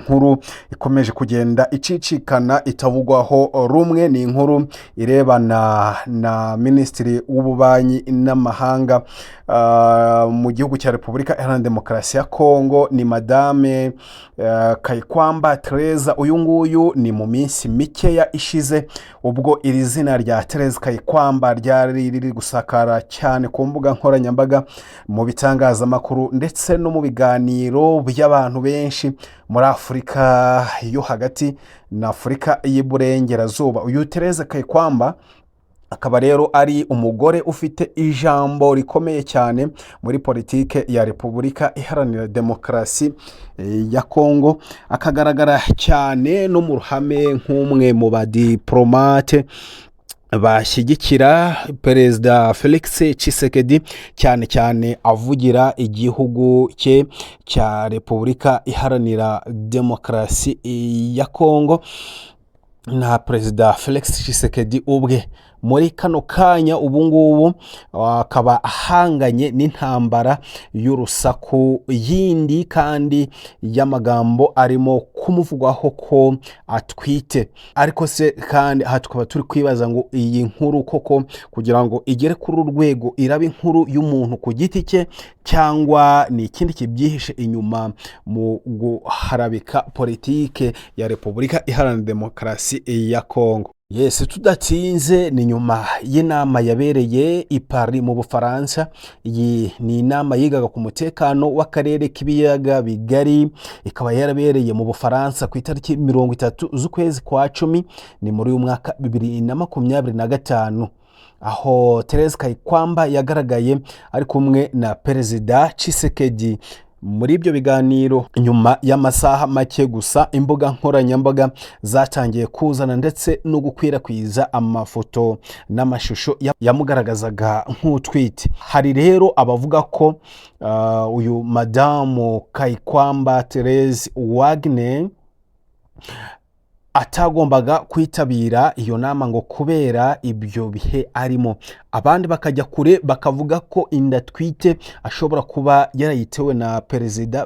inkuru ikomeje kugenda icicikana itavugwaho rumwe, ni inkuru irebana na Minisitiri w'Ububanyi n'Amahanga mu gihugu cya Repubulika Iharanira Demokarasi ya Kongo, ni Madame Kayikwamba Tereza. Uyu nguyu ni mu minsi mikeya ishize ubwo iri zina rya Tereza Kayikwamba ryari riri gusakara cyane ku mbuga nkoranyambaga, mu bitangazamakuru ndetse no mu biganiro by'abantu benshi muri Afurika yo hagati na Afurika y'Iburengerazuba. Uyu Tereza Kayikwamba akaba rero ari umugore ufite ijambo rikomeye cyane muri politike ya Repubulika Iharanira Demokarasi ya Kongo, akagaragara cyane no mu ruhame nk'umwe mu badiplomate bashyigikira Perezida Felix Tshisekedi, cyane cyane avugira igihugu cye cya Repubulika Iharanira Demokarasi ya Kongo. Na Perezida Felix Tshisekedi ubwe muri kano kanya ubungubu akaba ahanganye n'intambara y'urusaku yindi kandi y'amagambo arimo kumuvugwaho ko atwite. Ariko se kandi aha tukaba turi kwibaza ngo iyi nkuru koko kugira ngo igere kuri urwego iraba inkuru y'umuntu ku giti cye, cyangwa ni ikindi kibyihishe inyuma mu guharabika politike ya Repubulika Iharanira Demokarasi ya Kongo. Yes, tudatinze ni nyuma y'inama yabereye i Paris mu Bufaransa. Iyi ni inama yigaga ku mutekano w'akarere k'ibiyaga bigari, ikaba yarabereye mu Bufaransa ku itariki 30 z'ukwezi kwa 10 ni muri uyu mwaka 2025, aho Tereza Kayikwamba yagaragaye ari kumwe na Perezida Tshisekedi. Muri ibyo biganiro, nyuma y'amasaha make gusa, imbuga nkoranyambaga zatangiye kuzana ndetse no gukwirakwiza amafoto n'amashusho yamugaragazaga nk'utwite. Hari rero abavuga ko uyu Madamu Kayikwamba Tereza Wagner atagombaga kwitabira iyo nama ngo kubera ibyo bihe arimo. Abandi bakajya kure bakavuga ko inda twite ashobora kuba yarayitewe na Perezida